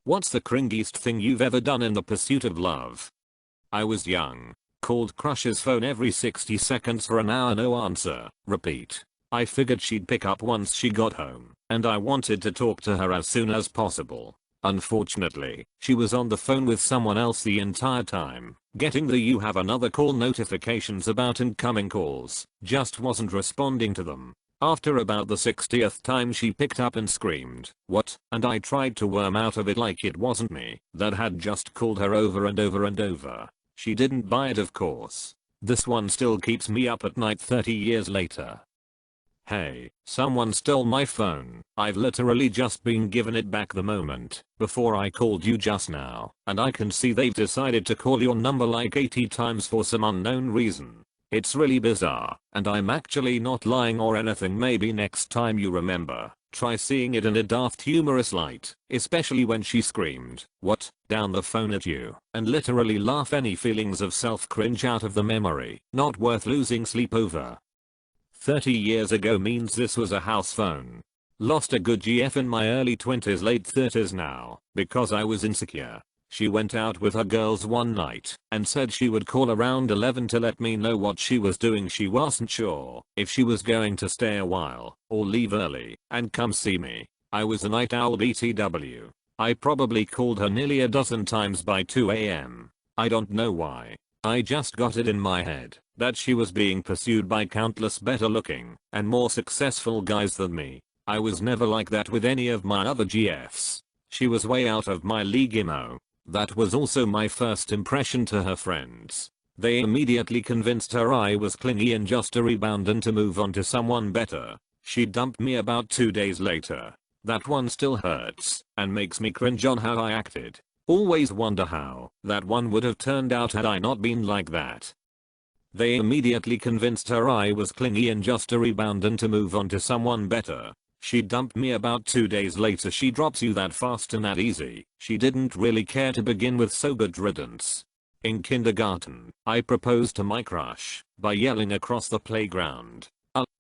What's the cringiest thing you've ever done in the pursuit of love? I was young. Called crush's phone every 60 seconds for an hour, no answer. Repeat. I figured she'd pick up once she got home, and I wanted to talk to her as soon as possible. Unfortunately, she was on the phone with someone else the entire time, getting the "you have another call" notifications about incoming calls, just wasn't responding to them. After about the 60th time she picked up and screamed, "What?" and I tried to worm out of it like it wasn't me that had just called her over and over and over. She didn't buy it, of course. This one still keeps me up at night 30 years later. Hey, someone stole my phone. I've literally just been given it back the moment before I called you just now, and I can see they've decided to call your number like 80 times for some unknown reason. It's really bizarre, and I'm actually not lying or anything. Maybe next time you remember, try seeing it in a daft humorous light, especially when she screamed, "What?" down the phone at you, and literally laugh any feelings of self-cringe out of the memory. Not worth losing sleep over. 30 years ago means this was a house phone. Lost a good GF in my early 20s late 30s now, because I was insecure. She went out with her girls one night and said she would call around 11 to let me know what she was doing. She wasn't sure if she was going to stay a while or leave early and come see me. I was a night owl BTW. I probably called her nearly a dozen times by 2 AM. I don't know why. I just got it in my head that she was being pursued by countless better looking and more successful guys than me. I was never like that with any of my other GFs. She was way out of my league emo. That was also my first impression to her friends. They immediately convinced her I was clingy and just a rebound and to move on to someone better. She dumped me about 2 days later. That one still hurts and makes me cringe on how I acted. Always wonder how that one would have turned out had I not been like that. They immediately convinced her I was clingy and just a rebound and to move on to someone better. She dumped me about 2 days later. She drops you that fast and that easy. She didn't really care to begin with, so good riddance. In kindergarten, I proposed to my crush by yelling across the playground.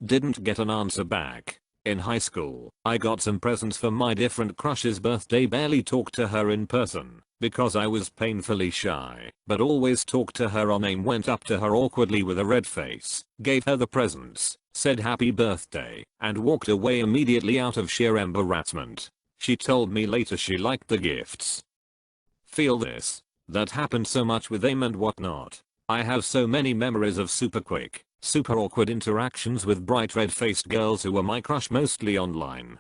Didn't get an answer back. In high school, I got some presents for my different crush's birthday. Barely talked to her in person because I was painfully shy, but always talked to her on AIM. Went up to her awkwardly with a red face, gave her the presents, said happy birthday, and walked away immediately out of sheer embarrassment. She told me later she liked the gifts. Feel this? That happened so much with AIM and whatnot. I have so many memories of super quick, super awkward interactions with bright red-faced girls who were my crush, mostly online.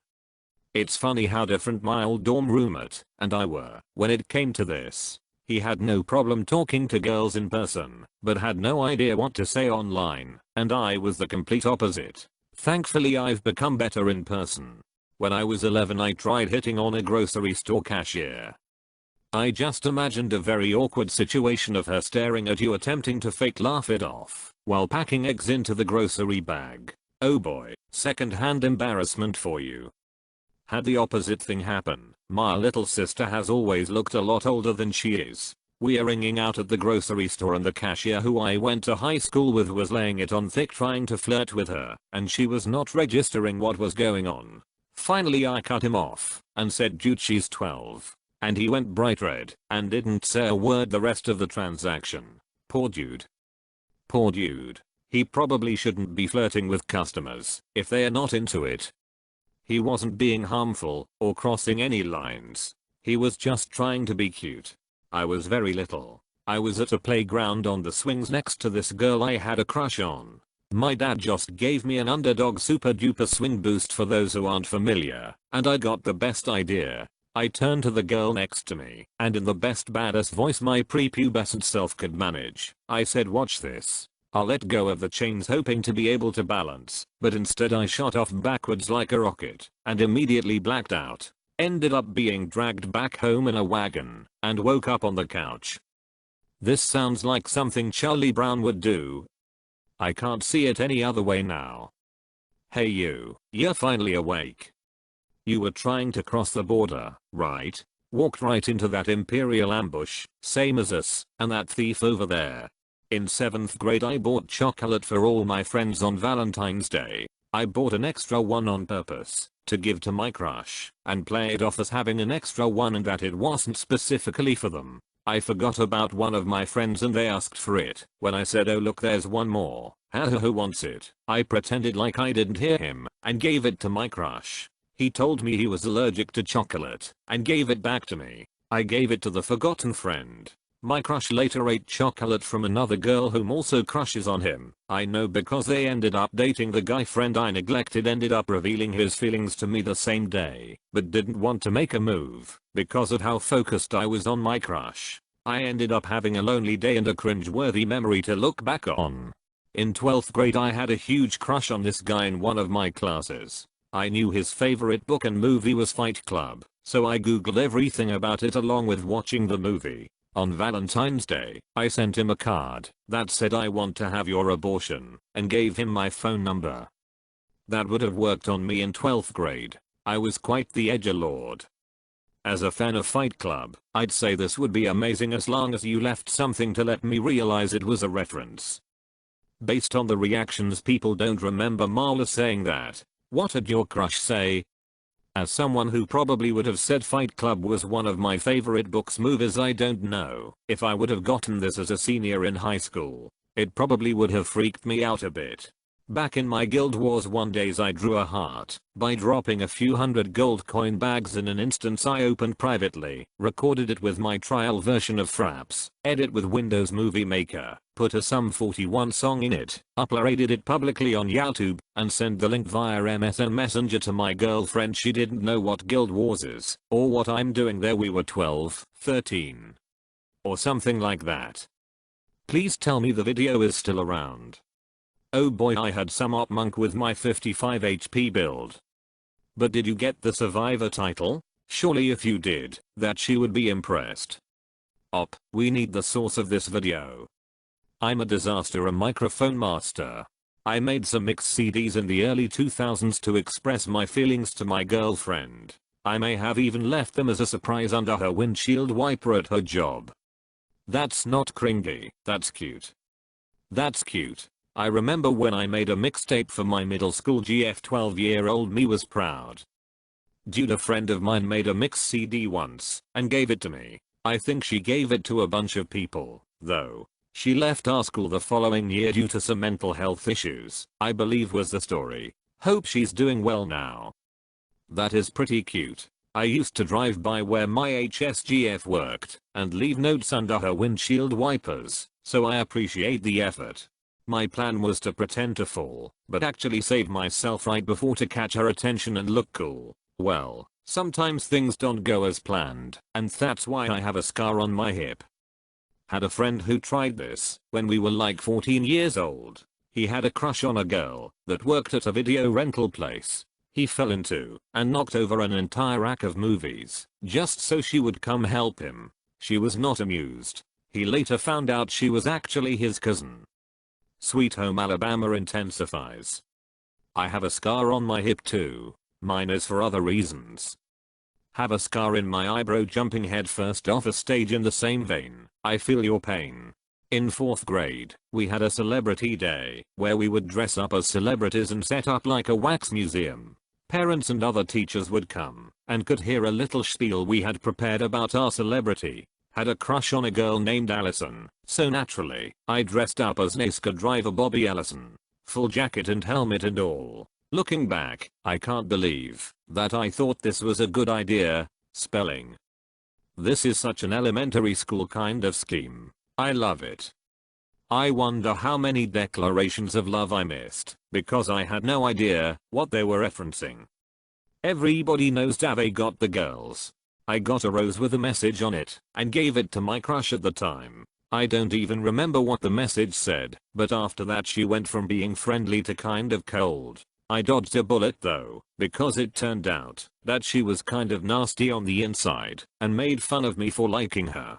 It's funny how different my old dorm roommate and I were when it came to this. He had no problem talking to girls in person, but had no idea what to say online, and I was the complete opposite. Thankfully I've become better in person. When I was 11 I tried hitting on a grocery store cashier. I just imagined a very awkward situation of her staring at you attempting to fake laugh it off while packing eggs into the grocery bag. Oh boy, second-hand embarrassment for you. Had the opposite thing happen. My little sister has always looked a lot older than she is. We are ringing out at the grocery store and the cashier who I went to high school with was laying it on thick trying to flirt with her, and she was not registering what was going on. Finally I cut him off and said, "Dude, she's 12. And he went bright red and didn't say a word the rest of the transaction. Poor dude. Poor dude. He probably shouldn't be flirting with customers if they are not into it. He wasn't being harmful or crossing any lines. He was just trying to be cute. I was very little. I was at a playground on the swings next to this girl I had a crush on. My dad just gave me an underdog super duper swing boost for those who aren't familiar, and I got the best idea. I turned to the girl next to me, and in the best badass voice my prepubescent self could manage, I said, "Watch this." I let go of the chains hoping to be able to balance, but instead I shot off backwards like a rocket and immediately blacked out. Ended up being dragged back home in a wagon and woke up on the couch. This sounds like something Charlie Brown would do. I can't see it any other way now. Hey you, you're finally awake. You were trying to cross the border, right? Walked right into that imperial ambush, same as us, and that thief over there. In 7th grade I bought chocolate for all my friends on Valentine's Day. I bought an extra one on purpose to give to my crush and play it off as having an extra one and that it wasn't specifically for them. I forgot about one of my friends and they asked for it. When I said, oh look, there's one more. Who wants it? I pretended like I didn't hear him and gave it to my crush. He told me he was allergic to chocolate and gave it back to me. I gave it to the forgotten friend. My crush later ate chocolate from another girl whom also crushes on him. I know because they ended up dating. The guy friend I neglected ended up revealing his feelings to me the same day, but didn't want to make a move because of how focused I was on my crush. I ended up having a lonely day and a cringe-worthy memory to look back on. In 12th grade I had a huge crush on this guy in one of my classes. I knew his favorite book and movie was Fight Club, so I googled everything about it along with watching the movie. On Valentine's Day, I sent him a card that said I want to have your abortion and gave him my phone number. That would have worked on me in 12th grade. I was quite the edgelord. As a fan of Fight Club, I'd say this would be amazing as long as you left something to let me realize it was a reference. Based on the reactions, people don't remember Marla saying that. What did your crush say? As someone who probably would have said Fight Club was one of my favorite books movies, I don't know if I would have gotten this as a senior in high school. It probably would have freaked me out a bit. Back in my Guild Wars 1 days I drew a heart by dropping a few hundred gold coin bags in an instance I opened privately, recorded it with my trial version of Fraps, edit with Windows Movie Maker, put a Sum 41 song in it, uploaded it publicly on YouTube, and sent the link via MSN Messenger to my girlfriend. She didn't know what Guild Wars is, or what I'm doing there. We were 12, 13, or something like that. Please tell me the video is still around. Oh boy, I had some op monk with my 55 HP build. But did you get the survivor title? Surely if you did, that she would be impressed. Op, we need the source of this video. I'm a disaster, a microphone master. I made some mixed CDs in the early 2000s to express my feelings to my girlfriend. I may have even left them as a surprise under her windshield wiper at her job. That's not cringy, that's cute. That's cute. I remember when I made a mixtape for my middle school GF. 12-year-old me was proud. Dude, a friend of mine made a mix CD once and gave it to me. I think she gave it to a bunch of people, though. She left our school the following year due to some mental health issues, I believe was the story. Hope she's doing well now. That is pretty cute. I used to drive by where my HSGF worked and leave notes under her windshield wipers, so I appreciate the effort. My plan was to pretend to fall, but actually save myself right before to catch her attention and look cool. Well, sometimes things don't go as planned, and that's why I have a scar on my hip. Had a friend who tried this when we were like 14 years old. He had a crush on a girl that worked at a video rental place. He fell into and knocked over an entire rack of movies just so she would come help him. She was not amused. He later found out she was actually his cousin. Sweet Home Alabama intensifies. I have a scar on my hip too. Mine is for other reasons. Have a scar in my eyebrow jumping headfirst off a stage in the same vein. I feel your pain. In 4th grade, we had a celebrity day where we would dress up as celebrities and set up like a wax museum. Parents and other teachers would come and could hear a little spiel we had prepared about our celebrity. Had a crush on a girl named Allison, so naturally, I dressed up as NASCAR driver Bobby Allison. Full jacket and helmet and all. Looking back, I can't believe that I thought this was a good idea. Spelling. This is such an elementary school kind of scheme. I love it. I wonder how many declarations of love I missed because I had no idea what they were referencing. Everybody knows Dave got the girls. I got a rose with a message on it and gave it to my crush at the time. I don't even remember what the message said, but after that she went from being friendly to kind of cold. I dodged a bullet though, because it turned out that she was kind of nasty on the inside and made fun of me for liking her.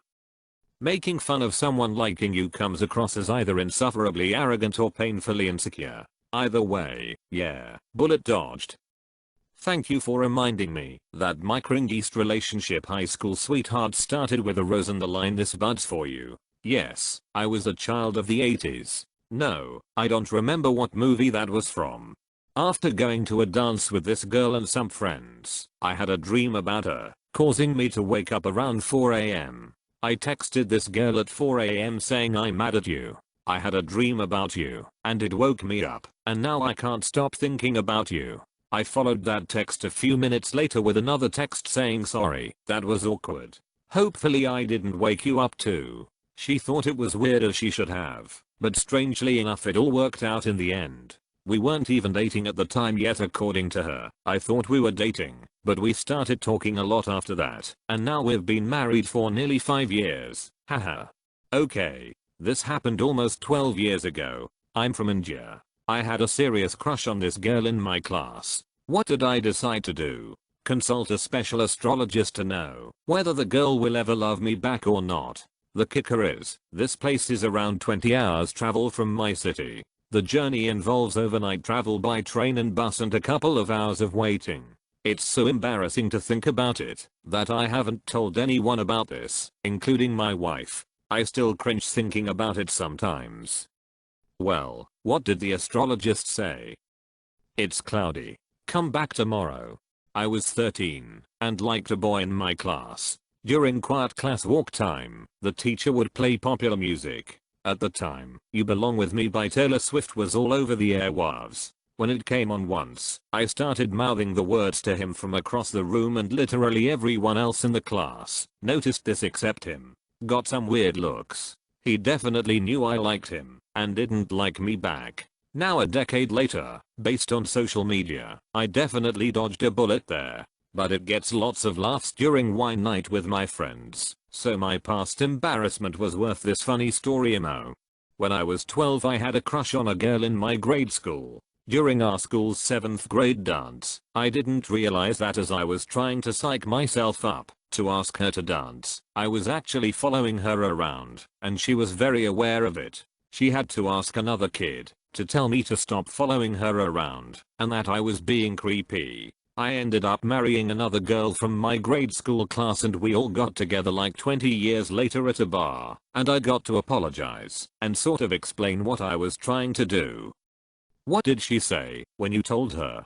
Making fun of someone liking you comes across as either insufferably arrogant or painfully insecure. Either way, yeah, bullet dodged. Thank you for reminding me that my cringiest relationship high school sweetheart started with a rose and the line "this bud's for you." Yes, I was a child of the 80s. No, I don't remember what movie that was from. After going to a dance with this girl and some friends, I had a dream about her, causing me to wake up around 4 am. I texted this girl at 4 am saying I'm mad at you. I had a dream about you, and it woke me up, and now I can't stop thinking about you. I followed that text a few minutes later with another text saying sorry, that was awkward. Hopefully I didn't wake you up too. She thought it was weird as she should have, but strangely enough it all worked out in the end. We weren't even dating at the time yet according to her. I thought we were dating, but we started talking a lot after that, and now we've been married for nearly 5 years. Haha. Okay. This happened almost 12 years ago. I'm from India. I had a serious crush on this girl in my class. What did I decide to do? Consult a special astrologist to know whether the girl will ever love me back or not. The kicker is, this place is around 20 hours travel from my city. The journey involves overnight travel by train and bus and a couple of hours of waiting. It's so embarrassing to think about it that I haven't told anyone about this, including my wife. I still cringe thinking about it sometimes. Well, what did the astrologist say? It's cloudy. Come back tomorrow. I was 13 and liked a boy in my class. During quiet class walk time, the teacher would play popular music. At the time, You Belong With Me by Taylor Swift was all over the airwaves. When it came on once, I started mouthing the words to him from across the room and literally everyone else in the class noticed this except him. Got some weird looks. He definitely knew I liked him and didn't like me back. Now a decade later, based on social media, I definitely dodged a bullet there. But it gets lots of laughs during wine night with my friends, so my past embarrassment was worth this funny story emo. When I was 12 I had a crush on a girl in my grade school. During our school's 7th grade dance, I didn't realize that as I was trying to psych myself up to ask her to dance, I was actually following her around, and she was very aware of it. She had to ask another kid to tell me to stop following her around, and that I was being creepy. I ended up marrying another girl from my grade school class and we all got together like 20 years later at a bar, and I got to apologize and sort of explain what I was trying to do. What did she say when you told her?